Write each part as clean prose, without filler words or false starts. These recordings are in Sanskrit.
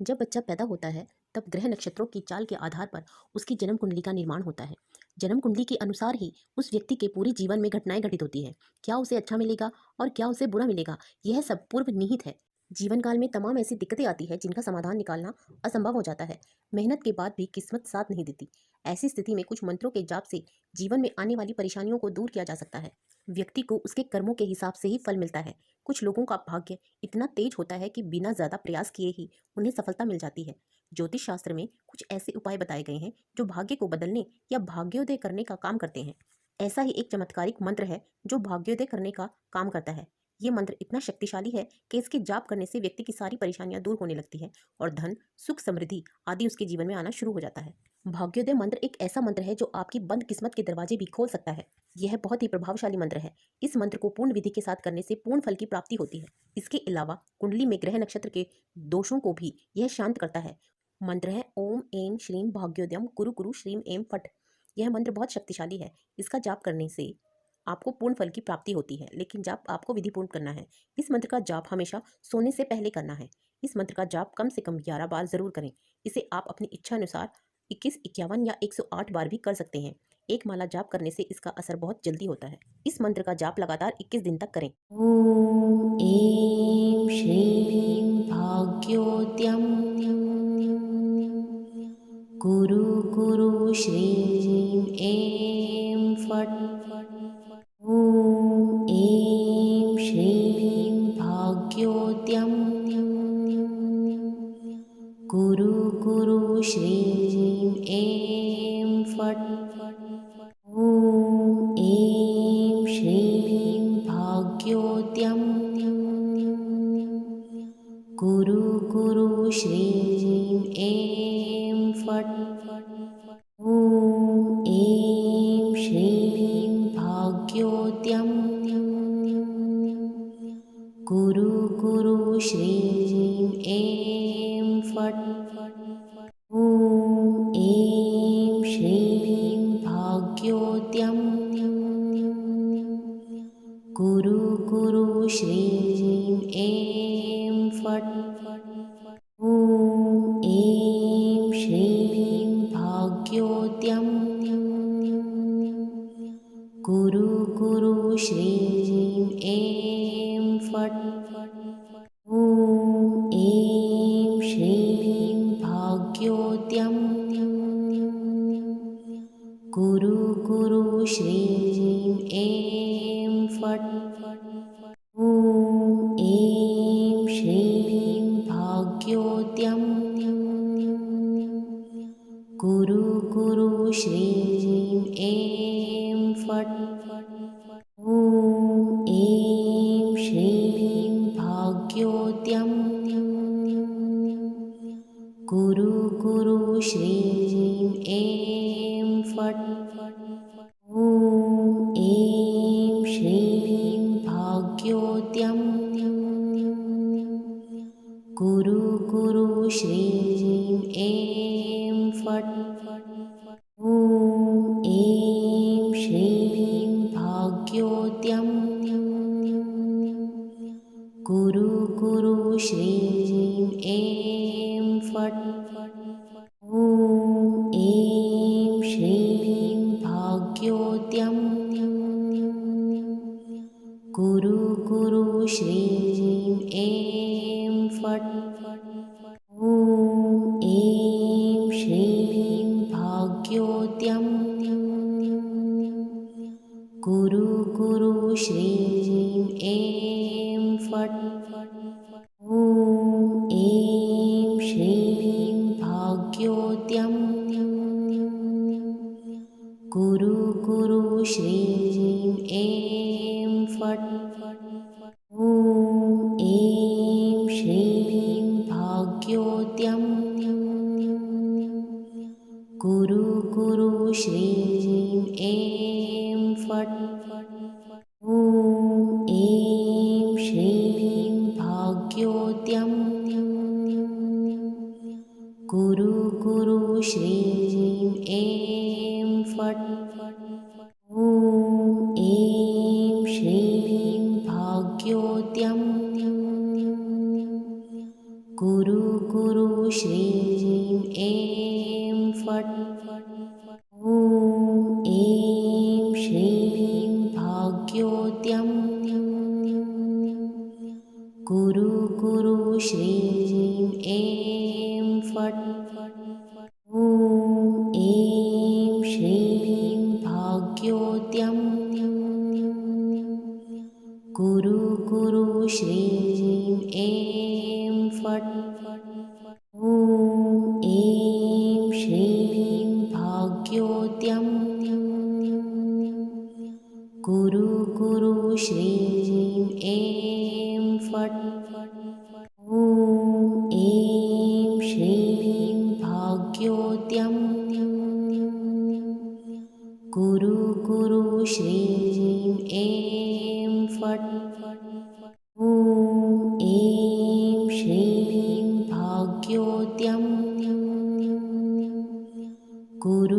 जब बच्चा पैदा होता है तब ग्रह नक्षत्रों की चाल के आधार पर उसकी जन्म कुंडली का निर्माण होता है। जन्म कुंडली के अनुसार ही उस व्यक्ति के पूरे जीवन में घटनाएं घटित होती है। क्या उसे अच्छा मिलेगा और क्या उसे बुरा मिलेगा, यह सब पूर्व निहित है। जीवन काल में तमाम ऐसी दिक्कतें आती है जिनका समाधान निकालना असंभव हो जाता है। मेहनत के बाद भी किस्मत साथ नहीं देती। ऐसी स्थिति में कुछ मंत्रों के जाप से जीवन में आने वाली परेशानियों को दूर किया जा सकता है। व्यक्ति को उसके कर्मों के हिसाब से ही फल मिलता है। कुछ लोगों का भाग्य इतना तेज होता है कि बिना ज्यादा प्रयास किए ही उन्हें सफलता मिल जाती है। ज्योतिष शास्त्र में कुछ ऐसे उपाय बताए गए हैं जो भाग्य को बदलने या भाग्योदय करने का काम करते हैं। ऐसा ही एक चमत्कारिक मंत्र है जो भाग्योदय करने का काम करता है। ये मंत्र इतना शक्तिशाली है कि इसके जाप करने से व्यक्ति की सारी परेशानियां दूर होने लगती है और धन, सुख, समृद्धि आदि उसके जीवन में आना शुरू हो जाता है। भाग्योदय मंत्र एक ऐसा मंत्र है जो आपकी बंद किस्मत के दरवाजे भी खोल सकता है। यह बहुत ही प्रभावशाली मंत्र है। इस मंत्र को पूर्ण विधि के साथ करने से पूर्ण फल की प्राप्ति होती है। इसके अलावा कुंडली में ग्रह नक्षत्र के दोषों को भी यह शांत करता है। मंत्र है ओम ऐं श्रीं भाग्योदयम कुरु कुरु श्रीं ऐं फट। यह मंत्र बहुत शक्तिशाली है। इसका जाप करने से आपको पूर्ण फल की प्राप्ति होती है, लेकिन जाप आपको विधिपूर्ण करना है। इस मंत्र का जाप हमेशा सोने से पहले करना है। इस मंत्र का जाप कम से कम 11 बार जरूर करें। इसे आप अपनी इच्छा अनुसार 21, 51 या 108 बार भी कर सकते हैं। एक माला जाप करने से इसका असर बहुत जल्दी होता है। इस मंत्र का जाप लगातार 21 दिन तक करें। ओम ऐं श्रीं भाग्योदयम कुरु कुरु श्रीं ऐं फट्। ओम ऐं श्रीं भाग्योदयम कुरु कुरु श्रीं ऐं फट्। ओम ऐं श्रीं भाग्योदयम कुरु कुरु श्रीं ऐं फट्। ओम ऐं श्रीं भाग्योदयम कुरु कुरु श्रीं ऐं फट्। ओम ऐं श्रीं भाग्योदयम कुरु कुरु श्रीं ऐं फट्। ओम ऐं श्रीं भाग्योदयम कुरु कुरु श्रीं ऐं फट्। ओम ऐं श्रीं भाग्योदयम कुरु कुरु श्रीं ऐं फट्। ओम ऐं श्रीं भाग्योदयम कुरु कुरु श्रीं ऐं फट्। ओम ऐं श्रीं भाग्योदयम कुरु कुरु श्रीं ऐं फट्। ओम ऐं श्रीं भाग्योदयम कुरु कुरु श्रीं ऐं फट्। ओम ऐं श्रीं भाग्योदयम कुरु कुरु श्रीं ऐं फट्। ओम ऐं श्रीं भाग्योदयम कुरु कुरु श्रीं ऐं फट्। ओम ऐं श्रीं भाग्योदयम कुरु कुरु श्रीं ऐं फट्। ओम ऐं श्रीं भाग्योदयम कुरु कुरु श्रीं ऐं फट्। ओम ऐं श्रीं भाग्योदयम कुरु कुरु श्रीं ऐं फट्। ओम ऐं श्रीं भाग्योदयम कुरु कुरु श्रीं ऐं फट्। ओम ऐं श्रीं भाग्योदयम कुरु कुरु गुरु श्रीं ऐं फट्। ॐ ऐं श्रीं भाग्योद्यं। गुरु श्रीं ऐं फट्। ॐ ऐं श्रीं भाग्योद्यं। गुरु श्रीं ऐं फट्। ॐ ऐं श्रीं भाग्योद्यं। गुरु श्रीं ऐं फट्। ॐ ऐं श्रीं भाग्योद्यं। गुरु श्रीं ऐं फट्। ॐ ऐं श्रीं भाग्योद्यं।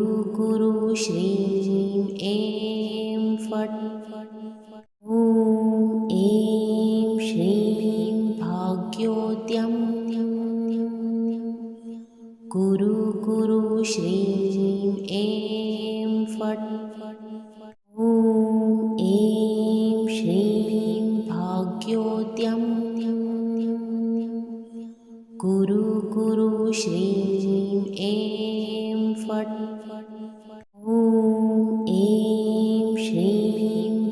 गुरु श्रीं ऐं फट्। ॐ ऐं श्रीं भाग्योद्यं। गुरु श्रीं ऐं फट्। ॐ ऐं श्रीं भाग्योद्यं। गुरु श्रीं ऐं फट्। ॐ ऐं श्रीं भाग्योद्यं।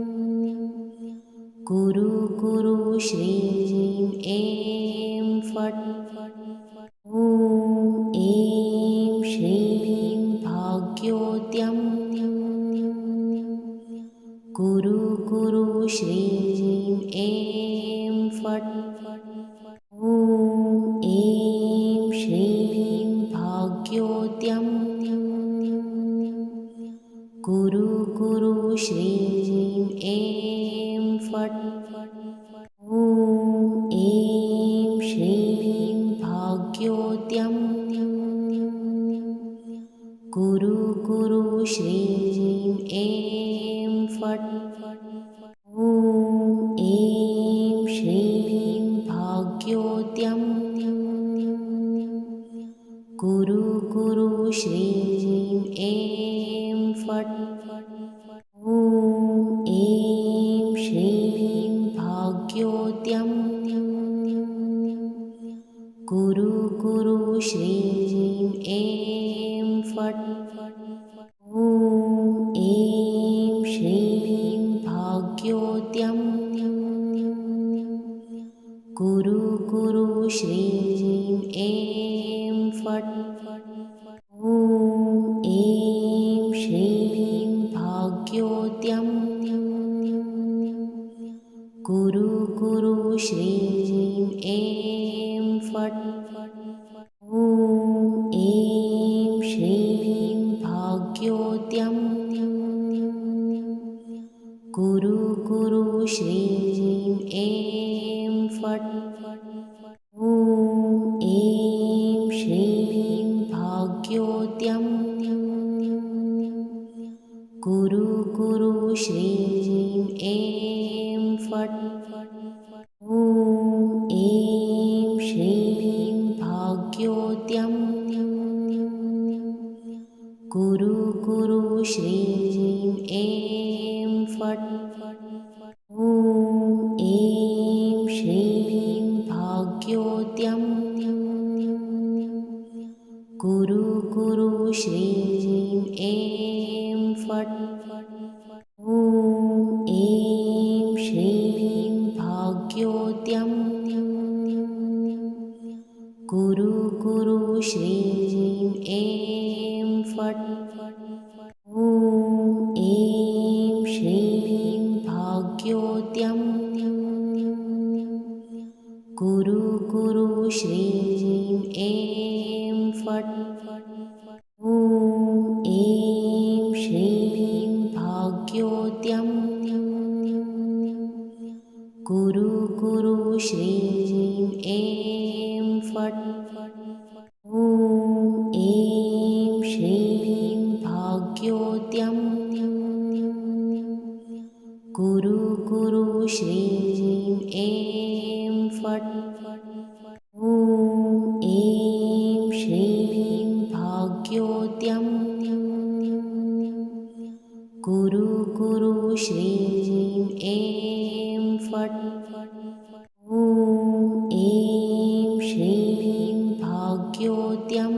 गुरु श्रीं ऐं फट्। ॐ ऐं श्रीं भाग्योद्यं। गुरु श्रीं ऐं फट्। ॐ ऐं श्रीं भाग्योद्यं। गुरु श्रीं ऐं फट्। ॐ ऐं श्रीं भाग्योद्यं। गुरु श्रीं ऐं फट्। ॐ ऐं श्रीं भाग्योद्यं। गुरु श्रीं ऐं फट्। ॐ ऐं श्रीं भाग्योद्यं। गुरु श्रीं ऐं फट्। ॐ ऐं श्रीं भाग्योद्यं। गुरु श्रीं ऐं फट्। ॐ ऐं श्रीं भाग्योद्यं। गुरु श्रीं ऐं फट्। ॐ ऐं श्रीं भाग्योद्यं। गुरु श्रीं ऐं फट्। ॐ ऐं श्रीं भाग्योद्यं। गुरु श्रीं ऐं फट्। ॐ ऐं श्रीं भाग्योद्यं। गुरु श्रीं ऐं फट्। ॐ ऐं श्रीं भाग्योद्यं। गुरु श्रीं ऐं फट्। ॐ ऐं श्रीं भाग्योद्यं। गुरु श्रीं ऐं फट्। ॐ ऐं श्रीं भाग्योद्यं। गुरु श्रीं ऐं फट्। ॐ ऐं श्रीं भाग्योद्यं। गुरु श्रीं ऐं फट्। ॐ ऐं श्रीं भाग्योद्यं। गुरु श्रीं ऐं फट्। ॐ ऐं श्रीं भाग्योद्यं कुरु कुरु श्रीं ऐं फट्। ॐ ऐं श्रीं भाग्योद्यं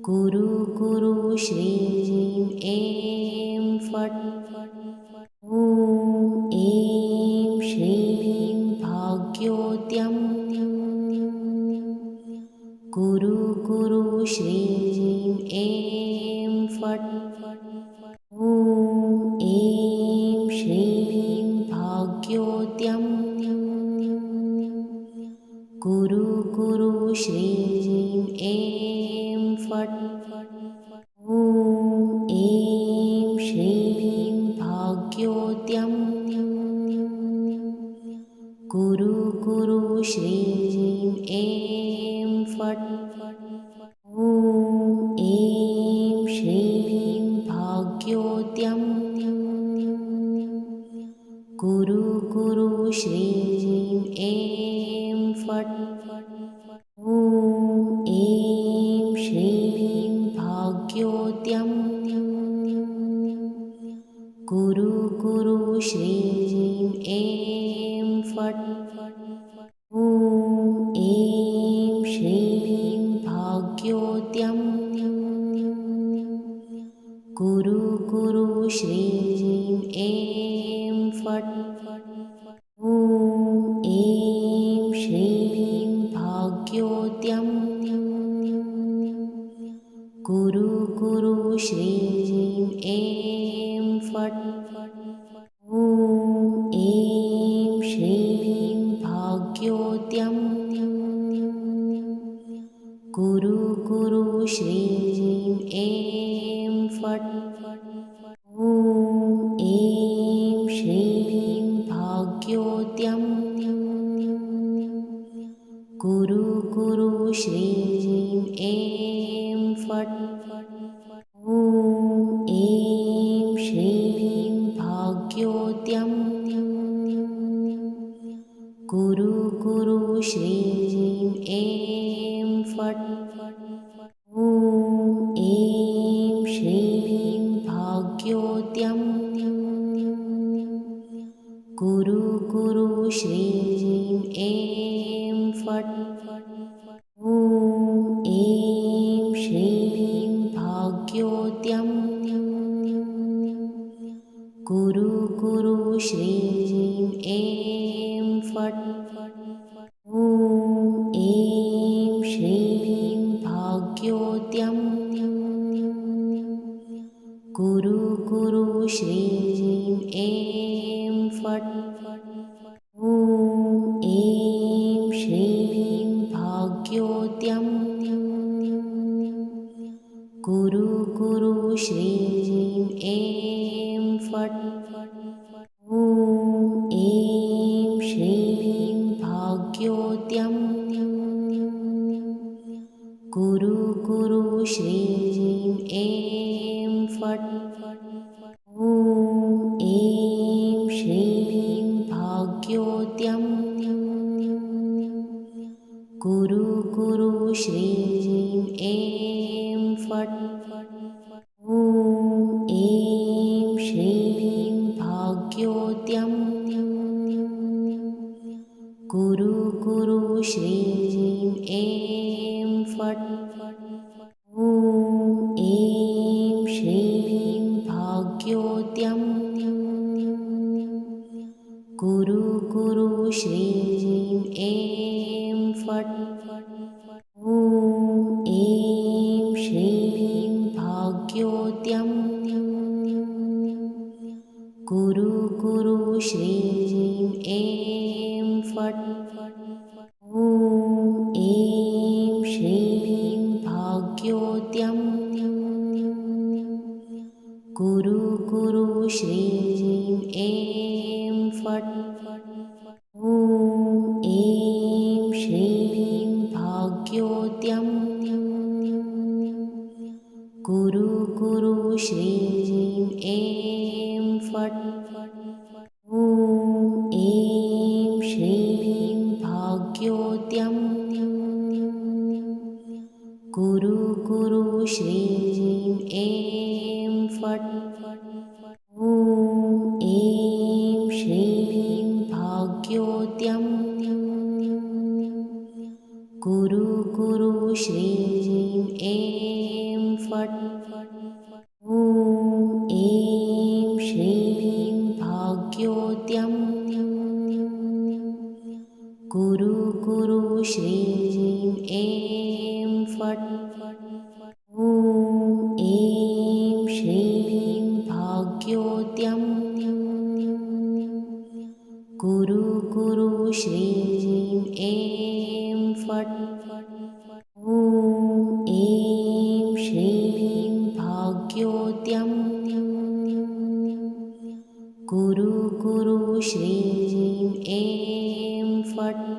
कुरु कुरु श्रीं ऐं फट्। ॐ ऐं श्रीं भाग्योद्यं कुरु कुरु श्रीं ऐं फट्। ॐ ऐं श्रीं भाग्योद्यं कुरु कुरु श्रीं ऐं फट्। ॐ ऐं श्रीं भाग्योद्यं कुरु कुरु श्रीं ऐं फट्। ॐ ऐं श्रीं भाग्योद्यं कुरु कुरु श्रीं ऐं फट्। ॐ ऐं श्रीं भाग्योद्यं कुरु कुरु श्रीं ऐं फट्। ॐ ऐं श्रीं भाग्योद्यं कुरु कुरु श्रीं ऐं फट्। ॐ ऐं श्रीं भाग्योद्यं कुरु कुरु श्रीं ऐं फट्। ॐ ऐं श्रीं भाग्योद्यं कुरु कुरु श्रीं ऐं फट्। ॐ ऐं श्रीं भाग्योद्यं कुरु कुरु श्रीं ऐं फट्। ॐ ऐं श्रीं भाग्योद्यं कुरु कुरु श्रीं ऐं फट्। ॐ ऐं श्रीं भाग्योद्यं कुरु कुरु श्रीं ऐं फट्। ॐ ऐं श्रीं भाग्योद्यं कुरु कुरु श्रीं ऐं फट्। ॐ ऐं श्रीं भाग्योद्यं कुरु कुरु श्रीं ऐं फट्। ॐ ऐं श्रीं भाग्योद्यं कुरु कुरु श्रीं ऐं फट्। ॐ ऐं श्रीं भाग्योद्यं कुरु कुरु श्रीं ऐं फट्। ॐ ऐं श्रीं भाग्योद्यं कुरु कुरु श्रीं ऐं फट्। ॐ ऐं श्रीं भाग्योद्यं कुरु कुरु श्रीं ऐं फट्। ॐ ऐं श्रीं भाग्योद्यं कुरु कुरु श्रीं ऐं फट्। ॐ ऐं श्रीं भाग्योद्यं कुरु कुरु श्रीं ऐं फट्। ॐ ऐं श्रीं भाग्योद्यं कुरु कुरु श्रीं ऐं फट्। ॐ ऐं श्रीं भाग्योद्यं कुरु कुरु श्रीं ऐं फट्। ॐ ऐं श्रीं भाग्योद्यं कुरु कुरु श्रीं ऐं फट् ॐ ऐं श्रीं भाग्योद्यं कुरु कुरु श्रीं ऐं फट् ॐ ऐं श्रीं भाग्योद्यं कुरु कुरु श्रीं ऐं फट् ॐ ऐं श्रीं भाग्योद्यं कुरु कुरु श्रीं ऐं फट् ॐ ऐं श्रीं भाग्योद्यं कुरु कुरु श्रीं ऐं फट्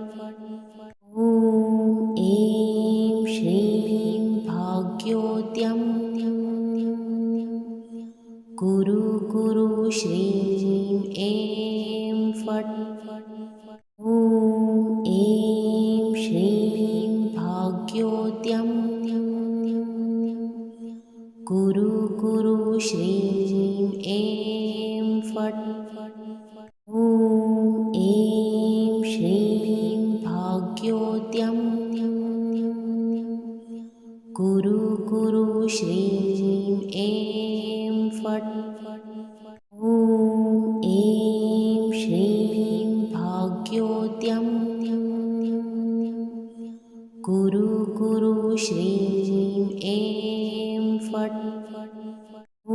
ॐ ऐं श्रीं भाग्योद्यं कुरु कुरु श्रीं ऐं फट् ॐ ऐं श्रीं भाग्योद्यं कुरु कुरु श्रीं ऐं फट् ॐ ऐं श्रीं भाग्योद्यं कुरु कुरु श्रीं ऐं फट् ॐ ऐं श्रीं भाग्योद्यं कुरु कुरु श्रीं ऐं फट् ॐ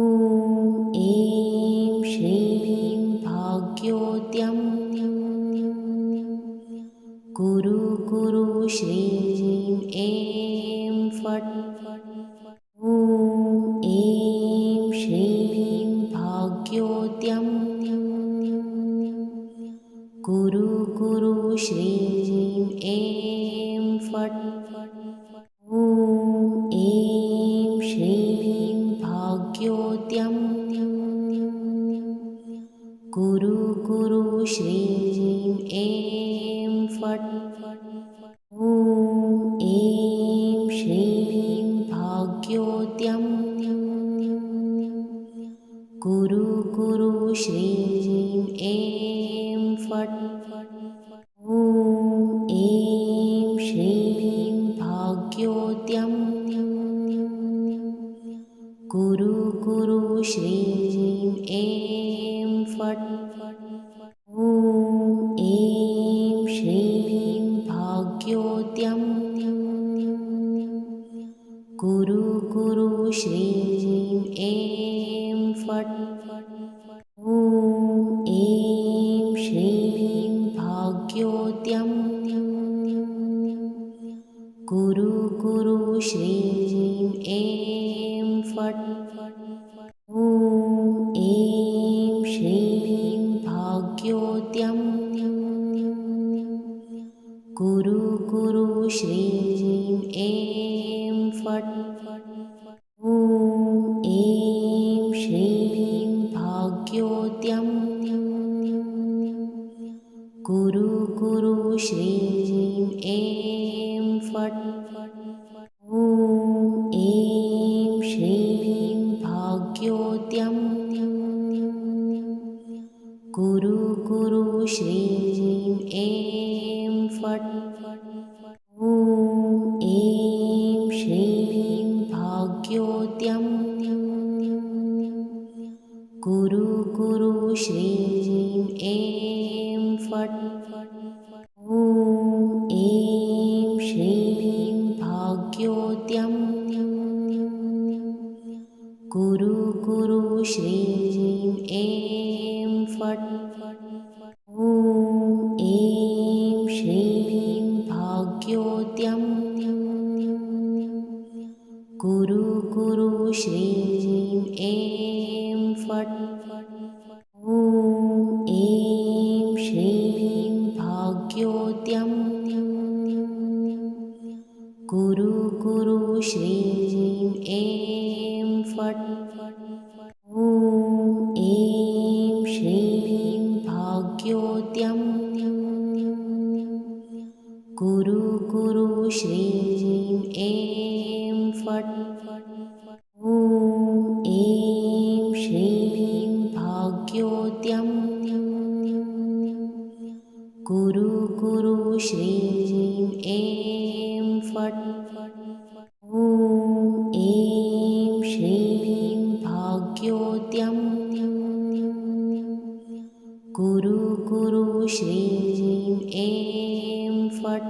ऐं श्रीं भाग्योद्यं कुरु कुरु श्रीं ऐं फट् ॐ ऐं श्रीं भाग्योद्यं कुरु कुरु श्रीं ऐं फट् ॐ ऐं श्रीं भाग्योद्यं कुरु कुरु श्रीं ऐं फट् ॐ ऐं श्रीं भाग्योद्यं कुरु कुरु श्रीं ऐं फट् ॐ ऐं श्रीं भाग्योद्यं कुरु कुरु श्रीं ऐं फट् ॐ ऐं श्रीं भाग्योद्यं कुरु कुरु श्रीं ऐं फट् ॐ ऐं श्रीं भाग्योद्यं कुरु कुरु श्रीं ऐं फट् ॐ ऐं श्रीं भाग्योद्यं कुरु कुरु श्रीं ऐं फट् ॐ ऐं श्रीं भाग्योद्यं कुरु कुरु श्रीं ऐं फट् ॐ ऐं श्रीं भाग्योद्यं कुरु कुरु श्रीं ऐं फट् ॐ ऐं श्रीं भाग्योद्यं कुरु कुरु श्रीं ऐं फट् ॐ ऐं श्रीं भाग्योद्यं कुरु कुरु श्रीं ऐं फट् ॐ ऐं श्रीं भाग्योद्यं कुरु कुरु श्रीं ऐं फट् ॐ ऐं श्रीं भाग्योद्यं कुरु कुरु श्रीं ऐं फट् ॐ ऐं श्रीं भाग्योद्यं गुरु गुरु श्रीं ऐं फट् ॐ ऐं श्रीं भाग्योद्यं गुरु गुरु श्रीं ऐं फट् ॐ ऐं श्रीं भाग्योद्यं गुरु गुरु श्रीं ऐं फट्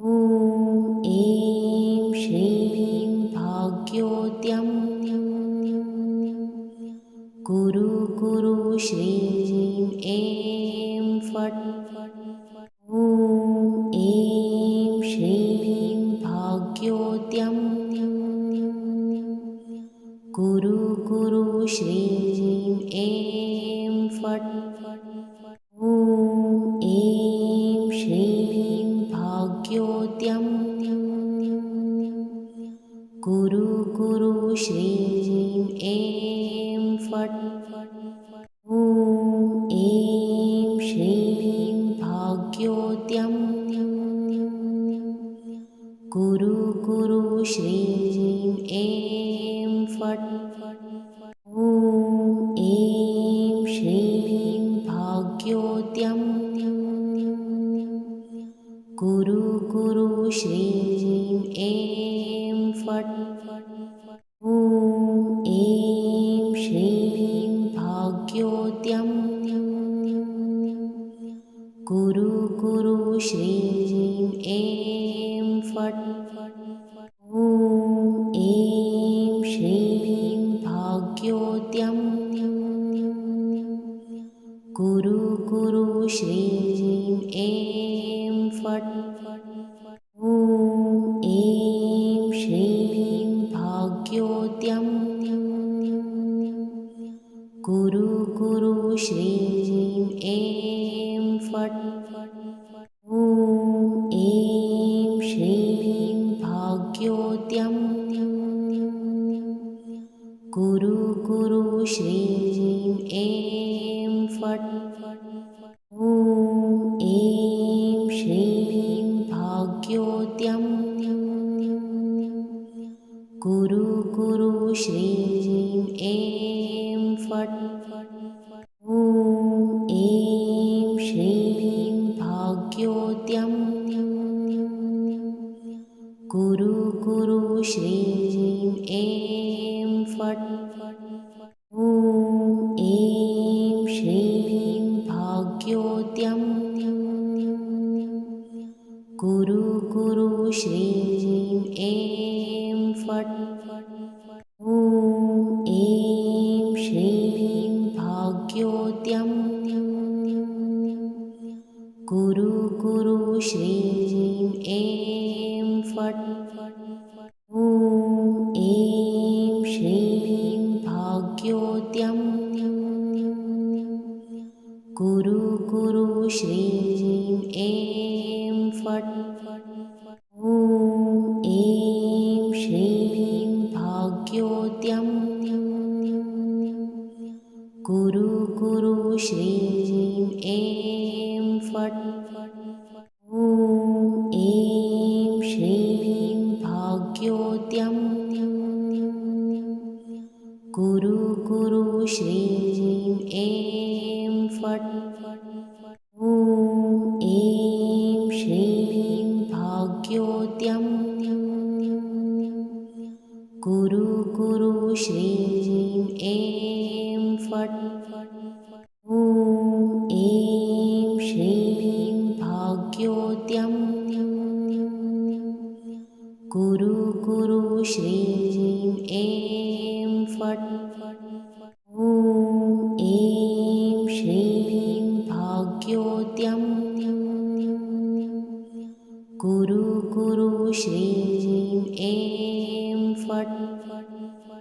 ॐ ऐं श्रीं भाग्योद्यं गुरु गुरु श्रीं ऐं फट् ॐ ऐं श्रीं भाग्योद्यं गुरु गुरु श्रीं ऐं फट् ॐ ऐं श्रीं भाग्योद्यं गुरु गुरु श्रीं ऐं फट् ॐ ऐं श्रीं भाग्योद्यं गुरु गुरु श्रीं ऐं फट् ॐ ऐं श्रीं भाग्योद्यं गुरु गुरु श्रीं ऐं फट् ॐ ऐं श्रीं भाग्योद्यं गुरु गुरु श्रीं ऐं फट् ॐ ऐं श्रीं भाग्योद्यं गुरु गुरु श्रीं ऐं फट् ॐ ऐं श्रीं भाग्योद्यं गुरु गुरु श्रीं ऐं फट् ॐ ऐं श्रीं भाग्योद्यं गुरु गुरु श्रीं ऐं फट् ॐ ऐं श्रीं भाग्योद्यं गुरु गुरु श्रीं ऐं फट् ॐ ऐं श्रीं भाग्योद्यं गुरु गुरु श्रीं ऐं फट् ॐ ऐं श्रीं भाग्योद्यं गुरु गुरु श्रीं ऐं फट् ॐ ऐं श्रीं भाग्योद्यं गुरु गुरु श्रीं ऐं फट् ॐ ऐं श्रीं भाग्योद्यं गुरु गुरु श्रीं ऐं फट् ॐ ऐं श्रीं भाग्योद्यं गुरु गुरु श्रीं ऐं फट् ॐ ऐं श्रीं भाग्योद्यं गुरु गुरु श्रीं ऐं फट् ॐ ऐं श्रीं भाग्योद्यं गुरु गुरु श्रीं ऐं फट् ॐ ऐं श्रीं भाग्योद्यं गुरु गुरु श्रीं ऐं फट् ॐ ऐं श्रीं भाग्योद्यं गुरु गुरु श्रीं ऐं फट्